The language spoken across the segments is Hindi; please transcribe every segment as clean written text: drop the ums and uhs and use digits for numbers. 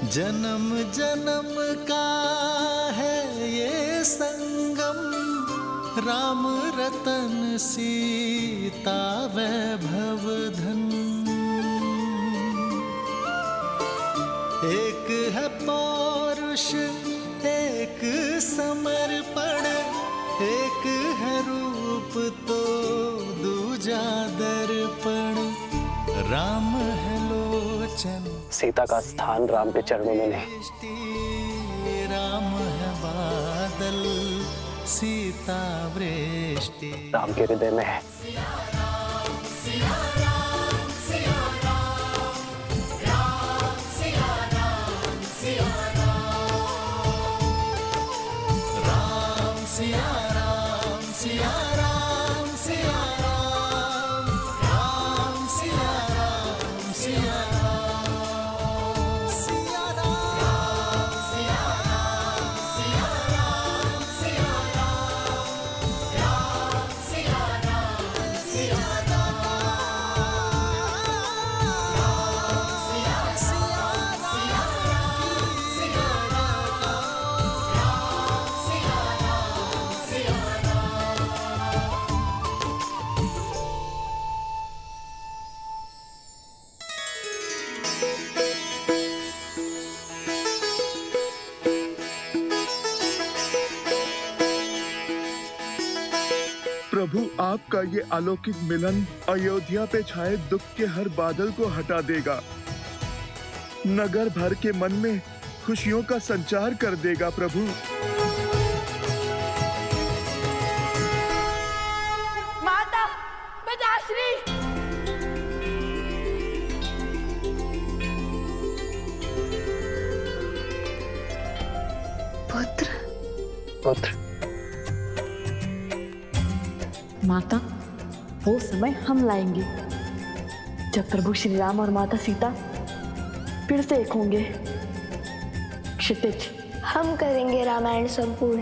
जन्म जन्म का है ये संगम, राम रतन सीता वैभव धन। एक है पौरुष एक समर्पण, एक है रूप तो दूजा दर्पण। राम है लोचन, सीता का स्थान राम के चरणों में नहीं। राम है बादल, सीता वृष्टि राम के हृदय में है। प्रभु, आपका ये अलौकिक मिलन अयोध्या पे छाए दुख के हर बादल को हटा देगा, नगर भर के मन में खुशियों का संचार कर देगा। प्रभु माता पिताश्री, पुत्र माता, वो समय हम लाएंगे जब प्रभु श्री राम और माता सीता फिर से एक होंगे। क्षितिज, हम करेंगे रामायण संपूर्ण।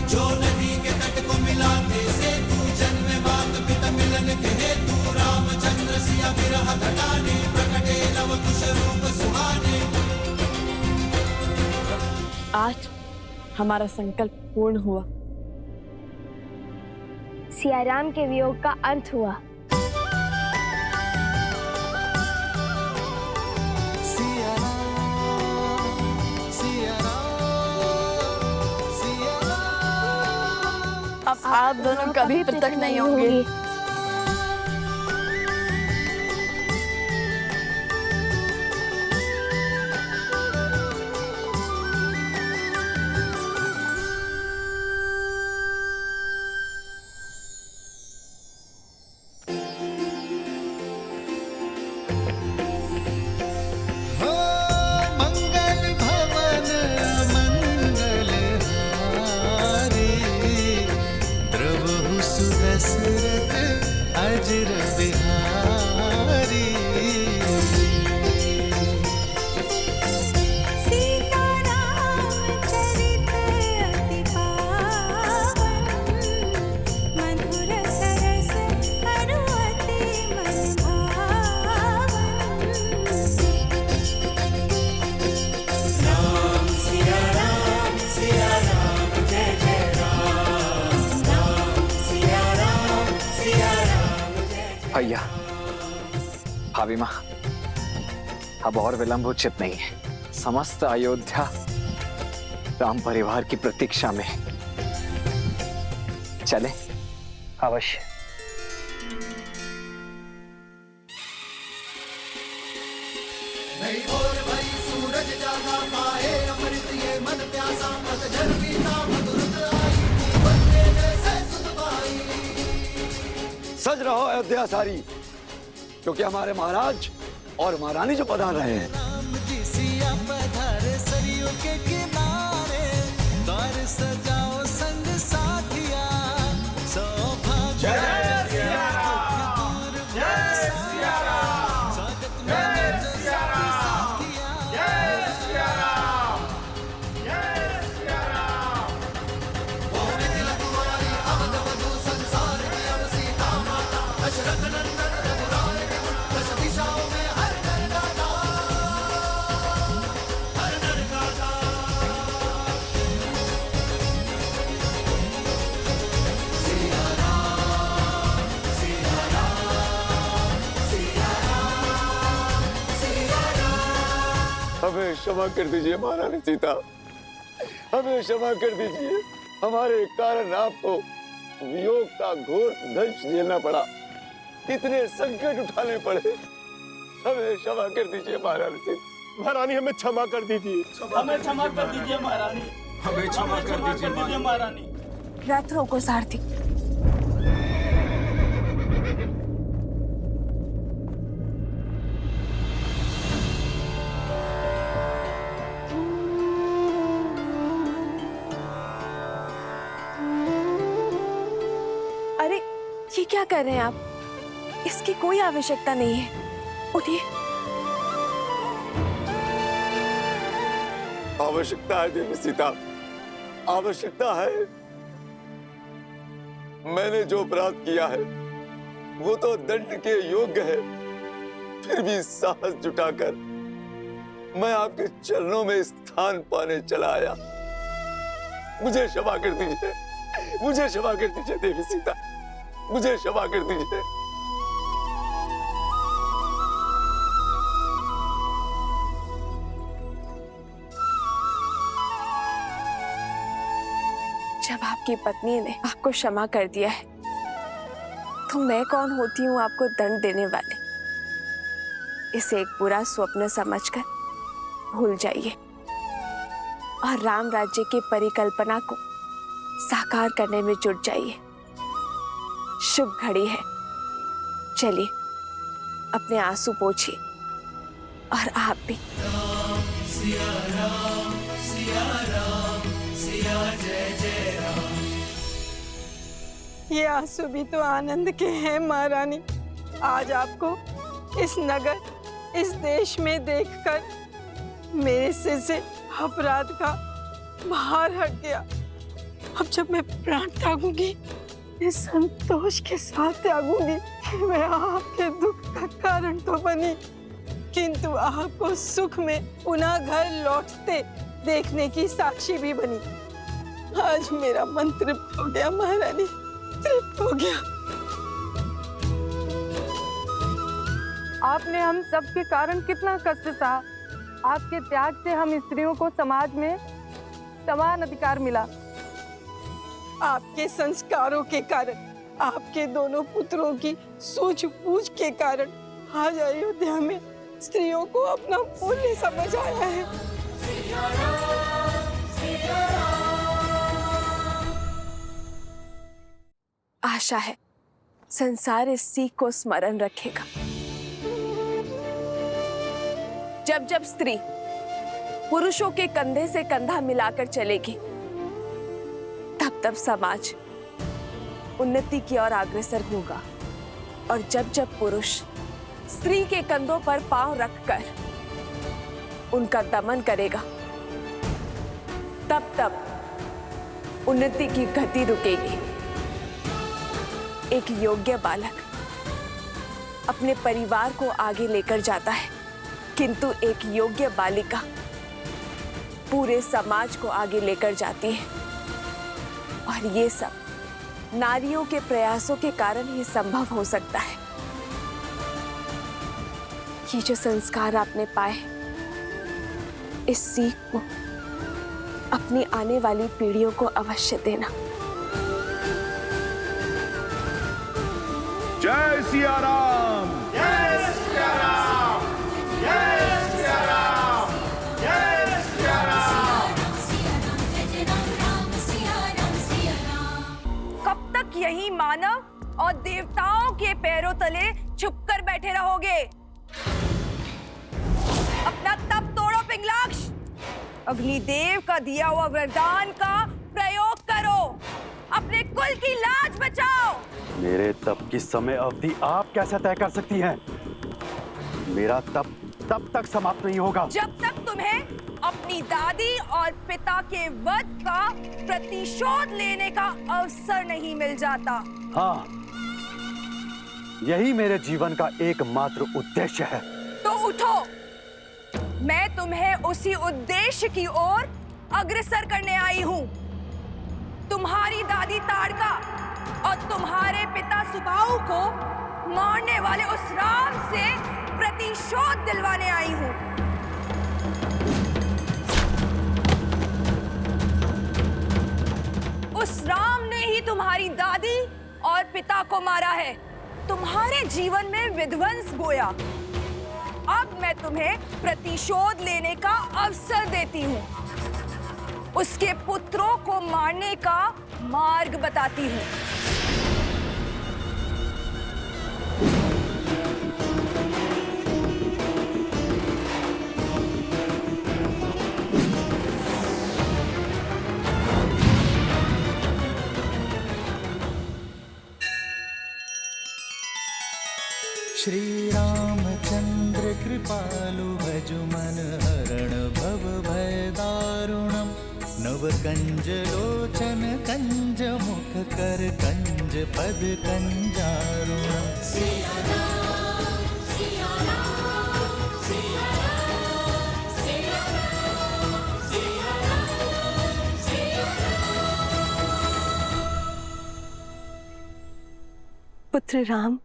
जो नदी के तट को मिलाते से तू जन्म बात पिता मिलन के हेतु, रामचंद्र सिया विरह घटाने प्रकटे नव कुश रूप सुहाने। आज हमारा संकल्प पूर्ण हुआ। सिया राम के वियोग का अंत हुआ। सिया राम, सिया राम, सिया राम। अब आप दोनों कभी पृथक नहीं होंगे। अजर बिहारी सीता राम चरित अति पावन, मधुर सरस अरुअति मन भावन। राम सिया राम जय जय राम, राम सिया राम भैया, भाभी माँ, अब और विलंब उचित नहीं है। समस्त अयोध्या राम परिवार की प्रतीक्षा में। चले? अवश्य। नहीं और भाई सूरज जागा पाए अमृत ये मन प्यासा, पतझड़ बीता मधुरत आई, बंदे जैसे सुध पाई। सज रहो अयोध्या सारी, क्योंकि हमारे महाराज और महारानी जो पधार रहे हैं। राम जी सिया पधारे सरयू के किनारे, द्वार सजाओ संग साथिया, सौभाग्य जय सिया राम, जय सिया राम, स्वागत में जय सिया राम, जय सिया राम, जय सिया राम। मोहन तिलक वाली अवध वधु संसार की अब सीता माता, दशरथ नंदन रघुराय के दस दिशाओं में हर घर गाता। हमें क्षमा कर दीजिए महारानी सीता, हमें क्षमा कर दीजिए। हमारे कारण आपको वियोग का घोर दंश झेलना पड़ा, इतने संकट उठाने पड़े। हमें क्षमा कर दीजिए महारानी सीता। महारानी हमें क्षमा कर दीजिए। हमें क्षमा कर दीजिए महारानी, हमें क्षमा कर दीजिए महारानी। रथ रोको सारथी। अरे ये क्या कर रहे हैं आप? इसकी कोई आवश्यकता नहीं है, उठिए। आवश्यकता है देवी सीता, आवश्यकता है। मैंने जो अपराध किया है वो तो दंड के योग्य है, फिर भी साहस जुटाकर मैं आपके चरणों में स्थान पाने चला आया। मुझे क्षमा कर दीजिए, मुझे क्षमा कर दीजिए देवी सीता, मुझे क्षमा कर दीजिए। जब आपकी पत्नी ने आपको क्षमा कर दिया है तो मैं कौन होती हूँ आपको दंड देने वाले? इसे एक बुरा स्वप्न समझकर भूल जाइए और राम राज्य की परिकल्पना को साकार करने में जुट जाइए। शुभ घड़ी है, चलिए अपने आंसू पोंछिए और आप भी। ये आंसू भी तो आनंद के हैं महारानी। आज आपको इस नगर, इस देश में देखकर मेरे सिर से अपराध का भार हट गया। अब जब मैं प्राण त्यागूंगी, इस संतोष के साथ त्यागूंगी कि मैं आपके दुख का कारण तो बनी, किंतु आपको सुख में पुनः घर लौटते देखने की साक्षी भी बनी। आज मेरा मन तृप्त हो गया महारानी, तृप्त हो गया। आपने हम सब के कारण कितना कष्ट सहा। आपके त्याग से हम स्त्रियों को समाज में समान अधिकार मिला। आपके संस्कारों के कारण, आपके दोनों पुत्रों की सूझबूझ के कारण आज अयोध्या में स्त्रियों को अपना मूल्य समझ आया है। आशा है संसार इस सीख को स्मरण रखेगा। जब जब स्त्री पुरुषों के कंधे से कंधा मिलाकर चलेगी, तब तब समाज उन्नति की ओर अग्रसर होगा। और जब जब पुरुष स्त्री के कंधों पर पांव रखकर उनका दमन करेगा, तब तब उन्नति की गति रुकेगी। एक योग्य बालक अपने परिवार को आगे लेकर जाता है, किंतु एक योग्य बालिका पूरे समाज को आगे लेकर जाती है। और ये सब नारियों के प्रयासों के कारण ही संभव हो सकता है। ये जो संस्कार आपने पाए, इस सीख को अपनी आने वाली पीढ़ियों को अवश्य देना। जय सिया राम। जय सिया राम, जय सिया राम, जय सिया राम। कब तक यही मानव और देवताओं के पैरों तले छुपकर बैठे रहोगे? अपना तप तोड़ो पिंगलाक्ष, अग्निदेव का दिया हुआ वरदान का प्रयोग करो, अपने कुल की लाज बचाओ। मेरे तप की समय अवधि आप कैसे तय कर सकती हैं? मेरा तप तब तक समाप्त नहीं होगा जब तक तुम्हें अपनी दादी और पिता के वध का प्रतिशोध लेने का अवसर नहीं मिल जाता। हाँ, यही मेरे जीवन का एकमात्र उद्देश्य है। तो उठो, मैं तुम्हें उसी उद्देश्य की ओर अग्रसर करने आई हूं। तुम्हारी दादी ताड़का और तुम्हारे पिता सुबाहु को मारने वाले उस राम से प्रतिशोध दिलवाने आई हूं। पिता को मारा है, तुम्हारे जीवन में विध्वंस बोया। अब मैं तुम्हें प्रतिशोध लेने का अवसर देती हूँ। उसके पुत्रों को मारने का मार्ग बताती हूँ। श्री रामचंद्र कृपालु भजु मन हरण भव भय दारुणम नव कंज लोचन कंज मुख कर कंज पद कंजारुणम। पुत्र राम,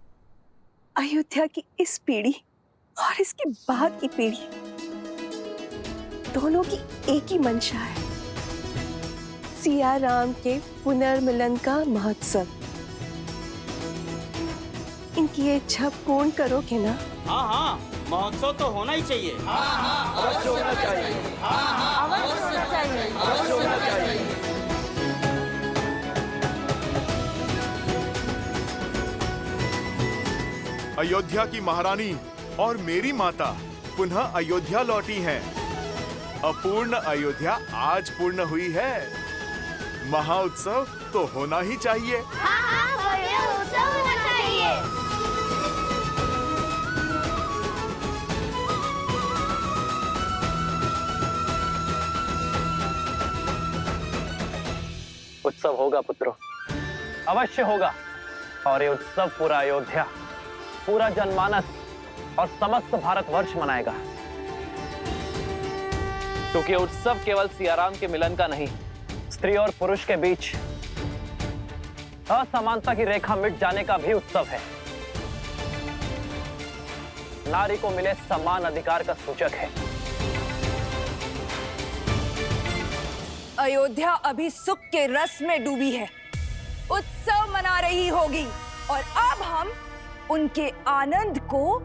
अयोध्या की इस पीढ़ी और इसके बाद की पीढ़ी दोनों की एक ही मंशा है, सिया राम के पुनर्मिलन का महोत्सव। इनकी ये इच्छा पूर्ण करोगे ना? हाँ हाँ, महोत्सव तो होना ही चाहिए। अवश्य होना चाहिए। अवश्य होना चाहिए। अवश्य होना चाहिए। अयोध्या की महारानी और मेरी माता पुनः अयोध्या लौटी हैं। अपूर्ण अयोध्या आज पूर्ण हुई है। महाउत्सव तो होना ही चाहिए। उत्सव होना चाहिए। उत्सव होगा पुत्रों, अवश्य होगा। और ये उत्सव पूरा अयोध्या, पूरा जनमानस और समस्त भारतवर्ष मनाएगा। क्योंकि उत्सव केवल सियाराम के मिलन का नहीं, स्त्री और पुरुष के बीच असमानता की रेखा मिट जाने का भी उत्सव है। नारी को मिले समान अधिकार का सूचक है। अयोध्या अभी सुख के रस में डूबी है, उत्सव मना रही होगी, और अब हम उनके आनंद को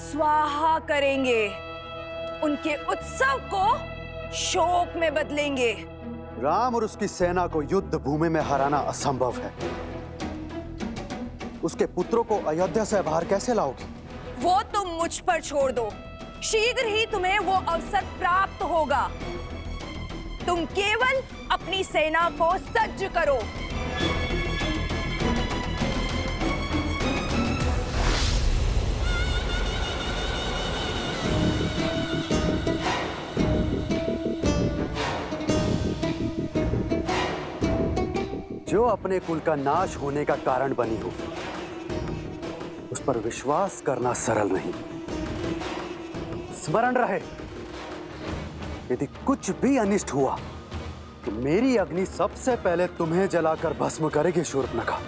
स्वाहा करेंगे, उनके उत्सव को शोक में बदलेंगे। राम और उसकी सेना को युद्ध भूमि में हराना असंभव है। उसके पुत्रों को अयोध्या से बाहर कैसे लाओगे? वो तुम मुझ पर छोड़ दो, शीघ्र ही तुम्हें वो अवसर प्राप्त होगा। तुम केवल अपनी सेना को सज्ज करो। जो अपने कुल का नाश होने का कारण बनी हो, उस पर विश्वास करना सरल नहीं। स्मरण रहे, यदि कुछ भी अनिष्ट हुआ तो मेरी अग्नि सबसे पहले तुम्हें जलाकर भस्म करेगी शूर्पणखा।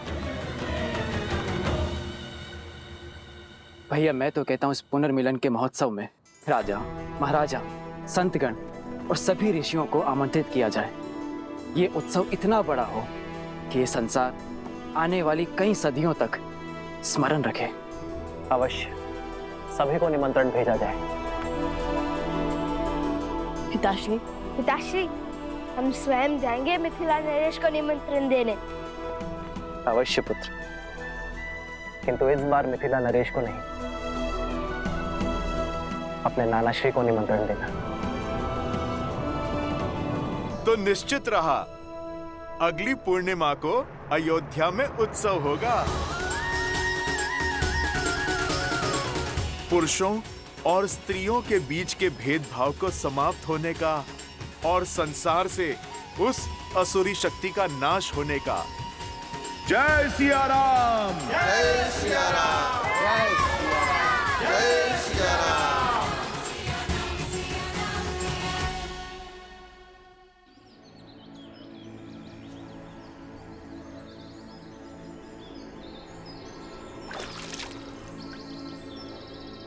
भैया, मैं तो कहता हूँ इस पुनर्मिलन के महोत्सव में राजा, महाराजा, संतगण और सभी ऋषियों को आमंत्रित किया जाए। ये उत्सव इतना बड़ा हो कि ये संसार आने वाली कई सदियों तक स्मरण रखे। अवश्य सभी को निमंत्रण भेजा जाए। पिताश्री, पिताश्री, हम स्वयं जाएंगे मिथिला नरेश को निमंत्रण देने। अवश्य पुत्र, किंतु इस बार मिथिला नरेश को नहीं, अपने नानाश्री को निमंत्रण देना। तो निश्चित रहा, अगली पूर्णिमा को अयोध्या में उत्सव होगा। पुरुषों और स्त्रियों के बीच के भेदभाव को समाप्त होने का और संसार से उस असुरी शक्ति का नाश होने का। जय सिया राम! जय सिया राम! जय सिया राम! जय सिया राम!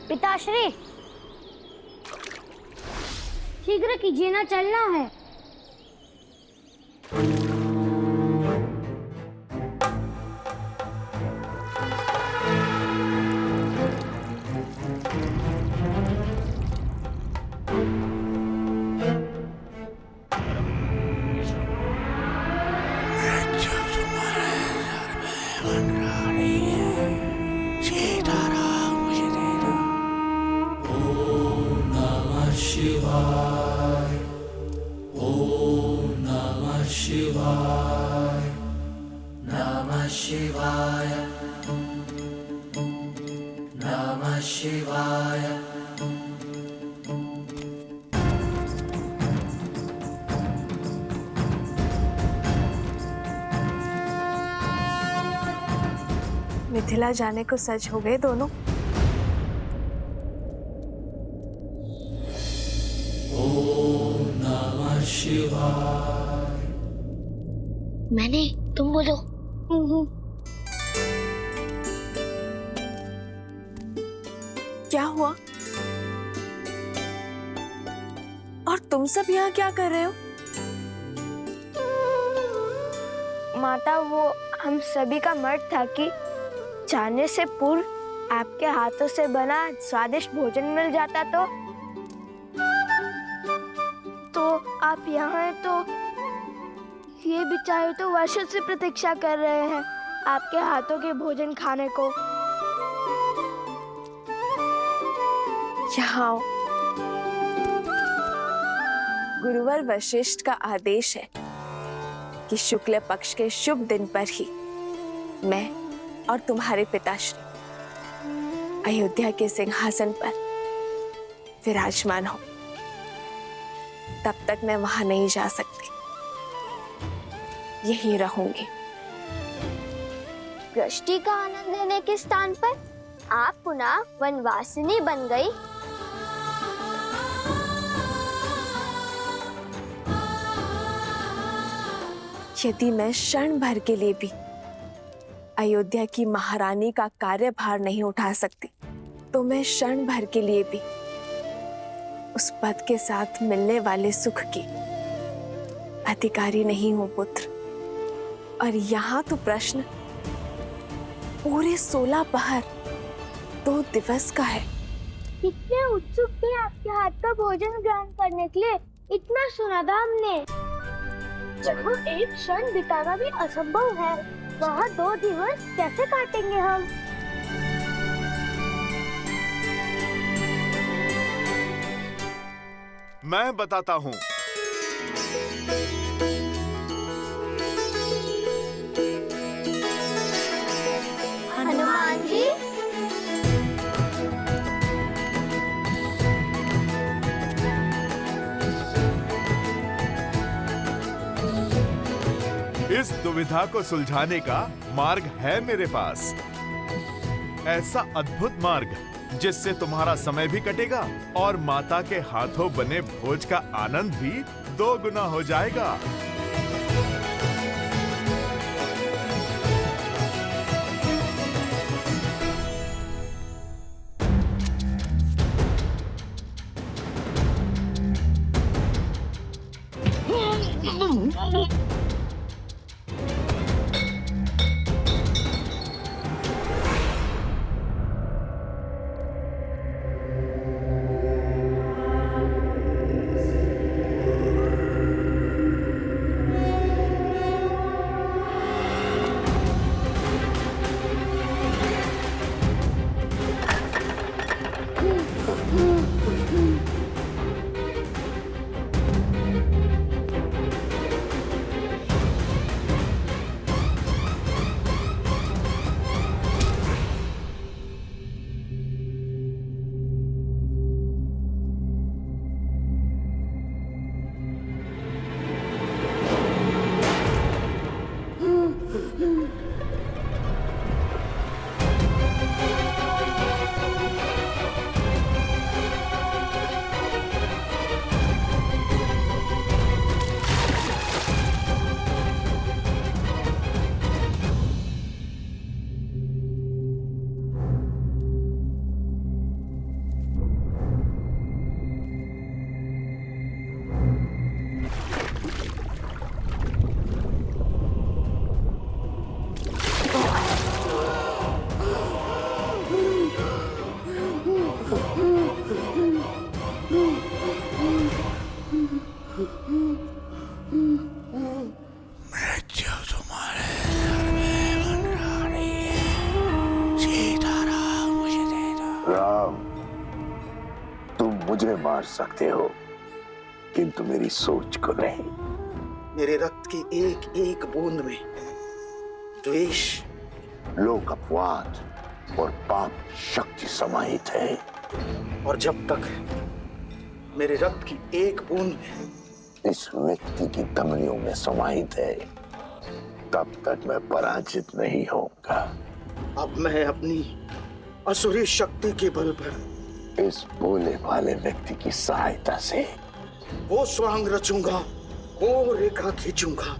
पिताश्री, शीघ्र कीजिए ना, चलना है। शिवाय ओम नमः शिवाय नमः शिवाय नमः शिवाय मिथिला जाने को सच हो गए दोनों। ओम नमः शिवाय। मैंने, तुम बोलो। क्या हुआ? और तुम सब यहाँ क्या कर रहे हो? माता, वो हम सभी का मत था कि जाने से पूर्व आपके हाथों से बना स्वादिष्ट भोजन मिल जाता तो आप यहाँ हैं तो ये बेचारे तो वर्षों से प्रतीक्षा कर रहे हैं आपके हाथों के भोजन खाने को। यहाँ आओ। गुरुवर वशिष्ठ का आदेश है कि शुक्ल पक्ष के शुभ दिन पर ही मैं और तुम्हारे पिताश्री अयोध्या के सिंहासन पर विराजमान हो। तब तक मैं वहां नहीं जा सकती, यहीं रहूंगी। दृष्टि का आनंद लेने के स्थान पर आप पुनः वनवासिनी बन गई। यदि मैं क्षण भर के लिए भी अयोध्या की महारानी का कार्यभार नहीं उठा सकती, तो मैं क्षण भर के लिए भी उस पद के साथ मिलने वाले सुख की अधिकारी नहीं हूं पुत्र। और यहाँ तो प्रश्न पूरे 16 पहर 2 दिवस का है। कितने उत्सुक थे आपके हाथ का भोजन ग्रहण करने के लिए। इतना सुना था हमने। जहाँ एक क्षण बिताना भी असंभव है, वहाँ 2 दिवस कैसे काटेंगे हम? मैं बताता हूँ। हनुमान जी, इस दुविधा को सुलझाने का मार्ग है मेरे पास। ऐसा अद्भुत मार्ग जिससे तुम्हारा समय भी कटेगा और माता के हाथों बने भोज का आनंद भी 2 गुना हो जाएगा। राम, तुम मुझे मार सकते हो किंतु मेरी सोच को नहीं। मेरे रक्त की एक एक बूंद में द्वेष, लोक अपवाद और पाप शक्ति समाहित है। और जब तक मेरे रक्त की एक बूंद में इस व्यक्ति की धमनियों में समाहित है, तब तक मैं पराजित नहीं होऊंगा। अब मैं अपनी असुरी शक्ति के बल पर इस भोले भाले व्यक्ति की सहायता से वो स्वांग रचूंगा, वो रेखा खींचूंगा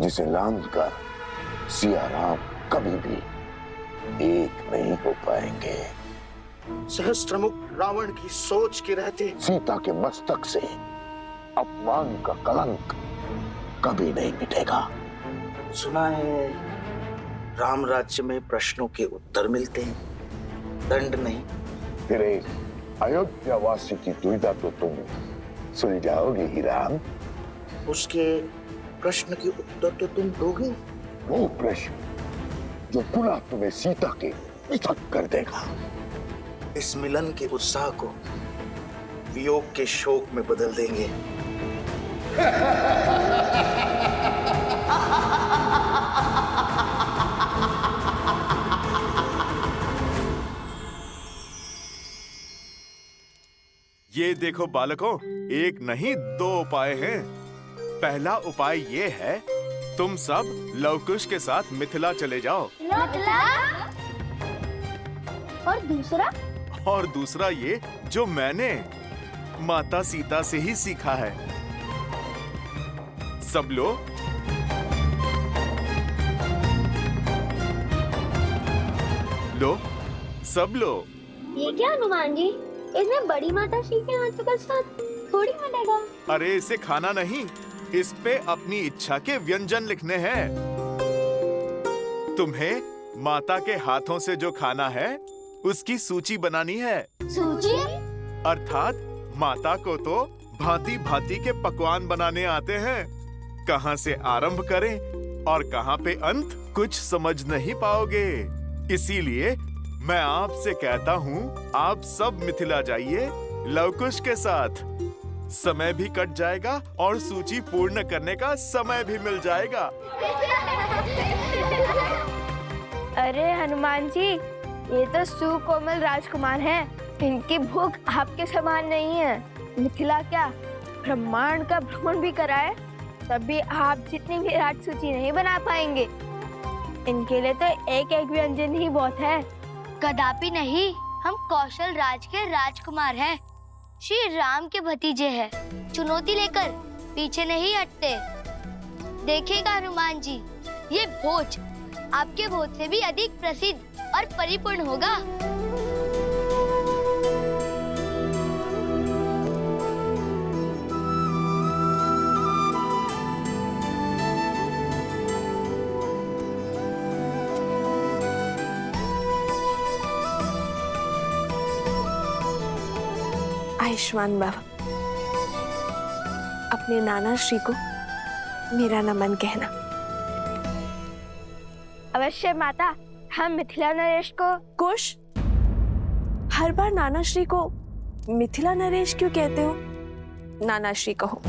जिसे लांघ कर सिया राम कभी भी एक नहीं हो पाएंगे। सहस्त्रमुख रावण की सोच के रहते सीता के मस्तक से अपमान का कलंक कभी नहीं मिटेगा। सुना है राम राज्य में प्रश्नों के उत्तर मिलते हैं, दंड नहीं। फिर एक अयोध्यावासी की दुविधा तो तुम सुलझाओगे ही राम। उसके प्रश्न के उत्तर तो तुम दोगे। वो प्रश्न जो पुनः तुम्हें सीता के पृथक कर देगा। इस मिलन के उत्साह को वियोग के शोक में बदल देंगे। ये देखो बालकों, एक नहीं दो उपाय हैं। पहला उपाय ये है, तुम सब लवकुश के साथ मिथिला चले जाओ। मिथिला? और दूसरा ये जो मैंने माता सीता से ही सीखा है। सब लो। लो, सब लो। ये क्या हनुमान जी, इसमें बड़ी माता श्री के हाथों का साथ थोड़ी मिलेगा। अरे इसे खाना नहीं, इस पे अपनी इच्छा के व्यंजन लिखने हैं। तुम्हें माता के हाथों से जो खाना है उसकी सूची बनानी है। सूची? अर्थात माता को तो भांति भांति के पकवान बनाने आते हैं। कहाँ से आरंभ करें और कहाँ पे अंत, कुछ समझ नहीं पाओगे। इसीलिए मैं आपसे कहता हूँ, आप सब मिथिला जाइए लवकुश के साथ। समय भी कट जाएगा और सूची पूर्ण करने का समय भी मिल जाएगा। अरे हनुमान जी, ये तो सुकोमल राजकुमार हैं। इनकी भूख आपके समान नहीं है। मिथिला क्या, ब्रह्मांड का भ्रमण भी कराए तब भी आप जितनी विराट सूची नहीं बना पाएंगे। इनके लिए तो एक एक व्यंजन ही बहुत है। कदापि नहीं, हम कौशल राज के राजकुमार हैं, श्री राम के भतीजे हैं। चुनौती लेकर पीछे नहीं हटते। देखिएगा हनुमान जी, ये भोज आपके भोज से भी अधिक प्रसिद्ध और परिपूर्ण होगा। आयुष्मान भव। अपने नाना श्री को मेरा नमन कहना। अवश्य माता, हम मिथिला नरेश को। कुश, हर बार नाना श्री को मिथिला नरेश क्यों कहते हो? नाना श्री कहो।